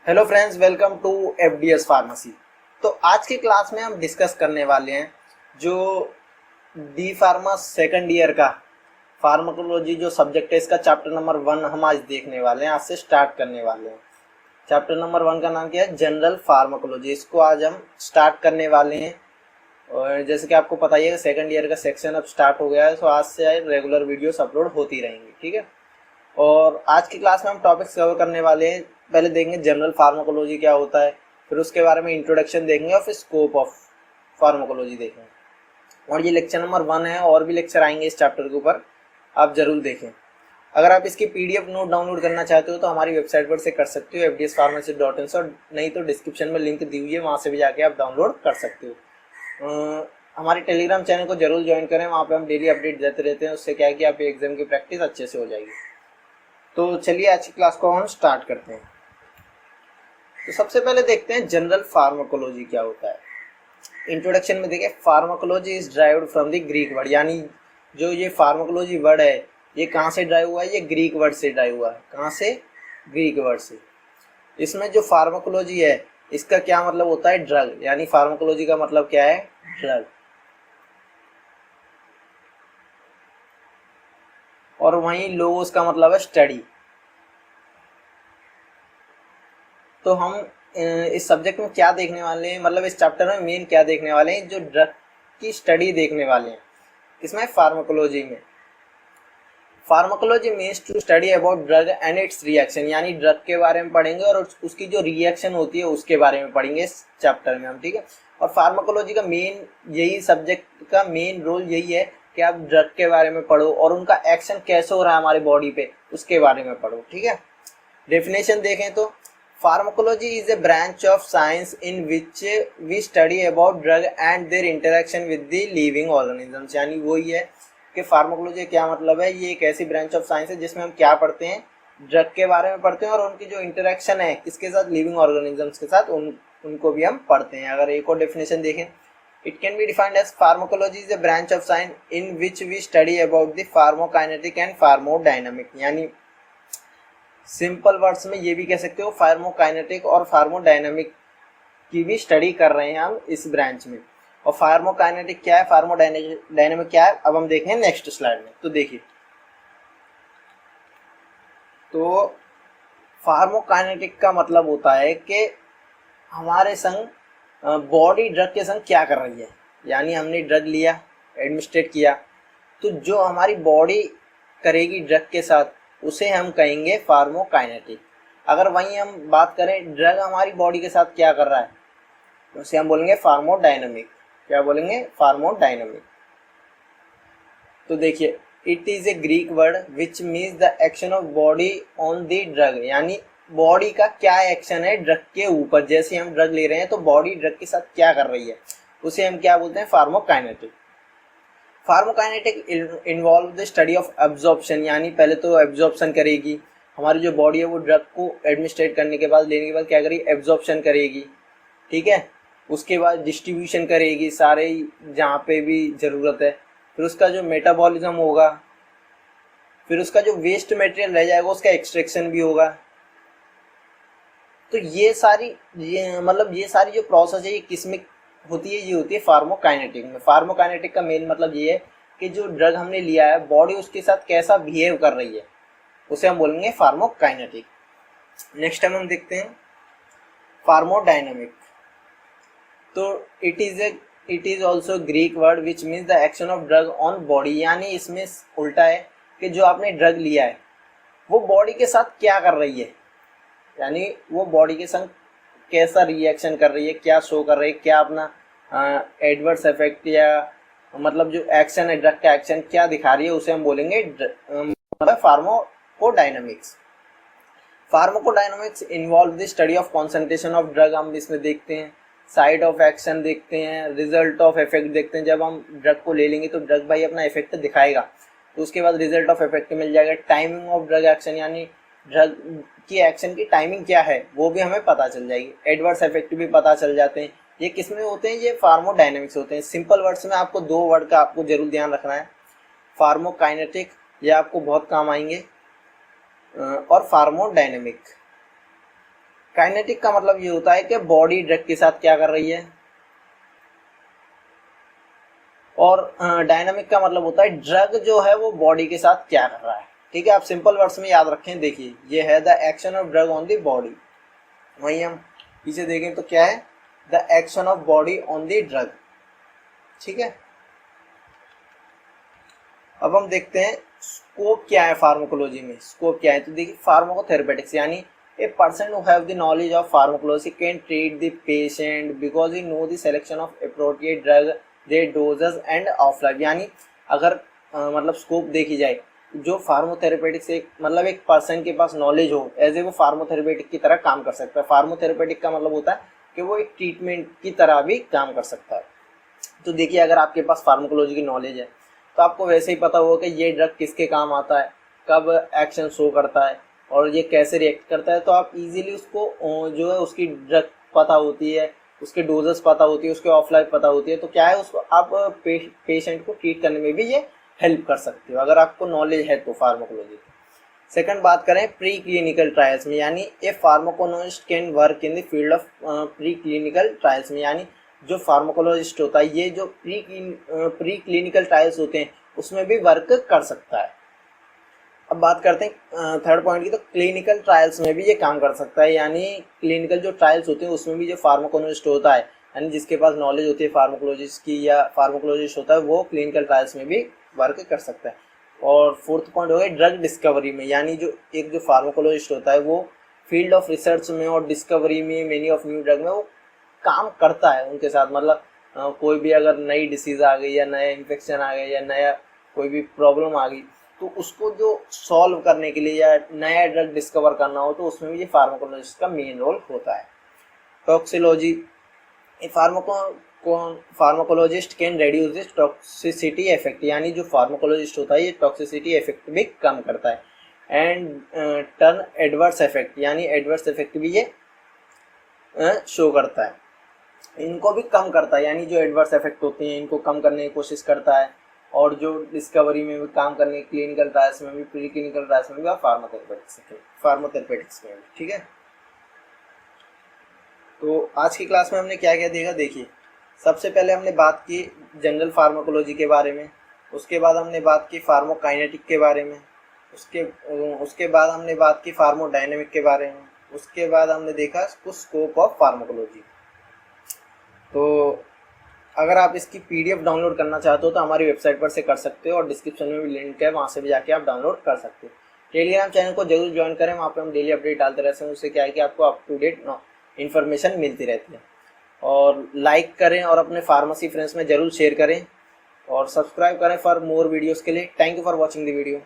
Hello friends, welcome to FDS pharmacy. तो आज की क्लास में हम डिस्कस करने वाले हैं जो डी फार्मा सेकंड ईयर का फार्माकोलॉजी जो सब्जेक्ट है, इसका चैप्टर नंबर 1 हम आज देखने वाले हैं। आज से स्टार्ट करने वाले हैं। चैप्टर नंबर 1 का नाम क्या है? General pharmacology. इसको आज हम स्टार्ट करने वाले हैं। और जैसे कि आपको पता ही है, सेकंड ईयर का सेक्शन अब स्टार्ट हो गया है, तो आज से रेगुलर वीडियोस अपलोड होती रहेंगी। ठीक है। और आज की क्लास में हम टॉपिक्स कवर करने वाले हैं। पहले देखेंगे जनरल फार्माकोलॉजी क्या होता है, फिर उसके बारे में इंट्रोडक्शन देखेंगे और फिर स्कोप ऑफ फार्माकोलॉजी देखेंगे। और ये लेक्चर नंबर 1 है, और भी लेक्चर आएंगे इस चैप्टर के ऊपर, आप जरूर देखें। अगर आप इसकी पीडीएफ नोट डाउनलोड करना चाहते हो तो हमारी वेबसाइट पर से कर सकते हो, fdspharmacy.in से, और नहीं तो डिस्क्रिप्शन में लिंक दी हुई है, वहाँ से भी जाके आप डाउनलोड कर सकते हो। हमारे टेलीग्राम चैनल को जरूर ज्वाइन करें, वहाँ पे हम डेली अपडेट देते रहते हैं। उससे क्या है कि आप एग्जाम की प्रैक्टिस अच्छे से हो जाएगी। तो चलिए आज की क्लास को हम स्टार्ट करते हैं। तो सबसे पहले देखते हैं जनरल फार्माकोलॉजी क्या होता है। इंट्रोडक्शन में देखिए, pharmacology is derived from the Greek word, यानी जो ये फार्माकोलॉजी वर्ड है ये कहाँ से ड्राइव हुआ है? ये ग्रीक वर्ड से ड्राइव हुआ है। कहाँ से? ग्रीक वर्ड से। इसमें जो फार्माकोलॉजी है इसका क्या मतलब होता है? ड्रग। यानी फार्माकोलॉजी का मतलब क्या है? ड्रग। और वहीं लोगोस का मतलब है स्टडी। तो हम इस सब्जेक्ट में क्या देखने वाले हैं, मतलब इस चैप्टर में मेन क्या देखने वाले हैं? जो ड्रग की स्टडी देखने वाले हैं। इसमें फार्माकोलॉजी में, pharmacology means to study about drug and its reaction, यानी ड्रग के बारे में पढ़ेंगे और उसकी जो रिएक्शन होती है उसके बारे में पढ़ेंगे इस चैप्टर में हम। ठीक है। और फार्माकोलॉजी का मेन यही, सब्जेक्ट का मेन रोल यही है कि आप ड्रग के बारे में पढ़ो और उनका एक्शन कैसे हो रहा है हमारी बॉडी पे, उसके बारे में पढ़ो। ठीक है। डेफिनेशन देखें तो pharmacology is a branch of science in which we study about drug and their interaction with the living organisms. यानी वही है कि फार्माकोलॉजी क्या मतलब है? ये एक ऐसी ब्रांच ऑफ साइंस है जिसमें हम क्या पढ़ते हैं? ड्रग के बारे में पढ़ते हैं और उनकी जो इंटरेक्शन है किसके साथ? लिविंग ऑर्गेनिजम्स के साथ, उनको भी हम पढ़ते हैं। अगर एक और डेफिनेशन देखें, it can be defined as pharmacology is a branch of science in which we study about the pharmacokinetic and pharmacodynamic. यानी सिंपल वर्ड्स में ये भी कह सकते हो, फार्मोकाइनेटिक और फार्मोडायनामिक की भी स्टडी कर रहे हैं हम इस ब्रांच में। और फार्मोकाइनेटिक क्या है, फार्मोडायनामिक क्या है, अब हम देखें नेक्स्ट स्लाइड में। तो देखिए, तो फार्मोकाइनेटिक का मतलब होता है कि हमारे संग बॉडी ड्रग के संग क्या कर रही है। यानी हमने ड्रग लिया, एडमिनिस्ट्रेट किया, तो जो हमारी बॉडी करेगी ड्रग के साथ उसे हम कहेंगे फार्मोकाइनेटिक। अगर वहीं हम बात करें ड्रग हमारी बॉडी के साथ क्या कर रहा है, तो उसे हम बोलेंगे फार्मोडायनामिक। क्या बोलेंगे? फार्मोडायनामिक। तो देखिए, it is a Greek word which means the action of body on the drug, यानी बॉडी का क्या एक्शन है ड्रग के ऊपर। जैसे हम ड्रग ले रहे हैं तो बॉडी ड्रग के साथ क्या कर रही है, उसे हम क्या बोलते हैं? Pharmacokinetic. Pharmacokinetic involve the study of absorption, यानी पहले तो एब्जॉर्प्शन करेगी हमारी जो बॉडी है, वो ड्रग को एडमिनिस्ट्रेट करने के बाद, लेने के बाद क्या करेगी? एब्जॉर्प्शन करेगी। ठीक है। उसके बाद डिस्ट्रीब्यूशन करेगी सारे जहाँ पे भी ज़रूरत है। फिर उसका जो मेटाबॉलिज्म होगा, फिर उसका जो वेस्ट मटेरियल रह जाएगा उसका एक्सट्रैक्शन भी होगा। तो ये सारी ये सारी जो प्रोसेस है ये किस में होती है? ये होती है फार्मोकाइनेटिक में। फार्मोकाइनेटिक का मेन मतलब ये है कि जो ड्रग हमने लिया है बॉडी उसके साथ कैसा बिहेव कर रही है, उसे हम बोलेंगे फार्मोकाइनेटिक। नेक्स्ट टाइम हम देखते हैं फार्मोडायनामिक। तो it is also Greek word which means the action of drug on body, यानी इसमें उल्टा है कि जो आपने ड्रग लिया है वो बॉडी के साथ क्या कर रही है, यानी वो बॉडी के संग कैसा रिएक्शन कर रही है, क्या शो कर रही है, क्या अपना एडवर्स इफेक्ट या मतलब जो एक्शन है ड्रग का एक्शन क्या दिखा रही है, उसे हम बोलेंगे pharmacodynamics. Pharmacodynamics involve the study of concentration of drug, हम इसमें देखते हैं। साइड ऑफ एक्शन देखते हैं, रिजल्ट ऑफ इफेक्ट देखते हैं। जब हम ड्रग को ले लेंगे तो ड्रग भाई अपना इफेक्ट दिखाएगा, तो उसके बाद रिजल्ट ऑफ इफेक्ट मिल जाएगा। टाइमिंग ऑफ ड्रग एक्शन, यानी ड्रग की एक्शन की टाइमिंग क्या है वो भी हमें पता चल जाएगी। एडवर्स इफेक्ट भी पता चल जाते हैं। ये किस में होते हैं? ये फार्मोडायनामिक्स होते हैं। सिंपल वर्ड्स में आपको 2 वर्ड का आपको जरूर ध्यान रखना है, फार्मोकाइनेटिक, ये आपको बहुत काम आएंगे, और फार्मोडायनामिक। काइनेटिक का मतलब ये होता है कि बॉडी ड्रग के साथ क्या कर रही है, और डायनामिक का मतलब होता है ड्रग जो है वो बॉडी के साथ क्या कर रहा है। ठीक है, आप सिंपल वर्ड्स में याद रखें। देखिए ये है the action of drug on the body, वहीं हम पीछे देखें तो क्या है, the action of body on the drug. ठीक है, अब हम देखते हैं स्कोप क्या है फार्माकोलॉजी में। स्कोप क्या है, तो देखिए फार्माकोथेरेपेटिक्स यानी a person who have the knowledge of pharmacology can treat the patient because he know the selection of appropriate drug, their doses and off life। यानी अगर मतलब स्कोप देखी जाए, जो फार्मोथेरेपेटिक्स एक मतलब एक पर्सन के पास नॉलेज हो एज ए वो फार्मोथेरेपेटिक की तरह काम कर सकता है। फार्मोथेरेपेटिक का मतलब होता है कि वो एक ट्रीटमेंट की तरह भी काम कर सकता है। तो देखिए अगर आपके पास फार्माकोलॉजी की नॉलेज है तो आपको वैसे ही पता होगा कि ये ड्रग किसके काम आता है, कब एक्शन शो करता है और ये कैसे रिएक्ट करता है। तो आप इजीली उसको जो है उसकी ड्रग पता होती है, उसके डोजेस पता होती है, उसके ऑफ लाइफ पता होती है। तो क्या है, उसको आप पेशेंट को ट्रीट करने में भी ये हेल्प कर सकते हो अगर आपको नॉलेज है तो फार्माकोलॉजी की। सेकंड बात करें प्री क्लिनिकल ट्रायल्स में, यानी a pharmacologist can work in the field of pre clinical trials में, यानी जो फार्माकोलॉजिस्ट होता है ये जो प्री क्लिनिकल ट्रायल्स होते हैं उसमें भी वर्क कर सकता है। अब बात करते हैं थर्ड पॉइंट की, तो क्लिनिकल ट्रायल्स में भी ये काम कर सकता है। यानी क्लिनिकल जो ट्रायल्स होते हैं उसमें भी जो फार्माकोलॉजिस्ट होता है, यानी जिसके पास नॉलेज होती है फार्माकोलॉजिस्ट की या फार्माकोलॉजिस्ट होता है, वो क्लिनिकल ट्रायल्स में भी वर्क कर सकता है। और फोर्थ पॉइंट हो गया ड्रग डिस्कवरी में, यानी जो एक जो फार्माकोलॉजिस्ट होता है वो फील्ड ऑफ रिसर्च में और डिस्कवरी में, मेनी ऑफ न्यू ड्रग में वो काम करता है उनके साथ। मतलब कोई भी अगर नई डिसीज आ गई या नया इन्फेक्शन आ गया या नया कोई भी प्रॉब्लम आ गई तो उसको जो सॉल्व करने के लिए या नया ड्रग डिस्कवर करना हो तो उसमें भी ये फार्माकोलॉजिस्ट का मेन रोल होता है। Toxicology, pharmacologist can reduce this toxicity effect, यानी जो फार्माकोलॉजिस्ट होता है ये टॉक्सिसिटी इफेक्ट भी कम करता है। एंड टर्न एडवर्स इफेक्ट, यानी एडवर्स इफेक्ट भी ये शो करता है, इनको भी कम करता है। यानी जो एडवर्स इफेक्ट होते हैं इनको कम करने की कोशिश करता है, और जो डिस्कवरी में भी काम करने, क्लिनिकल ट्रायल्स में भी, प्री क्लिनिकल ट्रायल्स में भी और फार्माथेरेपेटिक्स में भी। ठीक है, तो आज की क्लास में हमने क्या क्या देखा, देखिए सबसे पहले हमने बात की जनरल फार्माकोलॉजी के बारे में, उसके बाद हमने बात की फार्माकोकाइनेटिक के बारे में, उसके बाद हमने बात की फार्मोडायनेमिक के बारे में, उसके बाद हमने देखा कुछ स्कोप ऑफ फार्माकोलॉजी। तो अगर आप इसकी पीडीएफ डाउनलोड करना चाहते हो तो हमारी वेबसाइट पर से कर सकते हो और डिस्क्रिप्शन में भी लिंक है, वहाँ से भी जाके आप डाउनलोड कर सकते हो। टेलीग्राम चैनल को जरूर ज्वाइन करें, वहाँ पे हम डेली अपडेट डालते रहते हैं, उससे क्या है कि आपको अप टू डेट इन्फॉर्मेशन मिलती रहती है। और लाइक करें और अपने फार्मेसी फ्रेंड्स में जरूर शेयर करें और सब्सक्राइब करें फॉर मोर वीडियोज़ के लिए। Thank you for watching the video.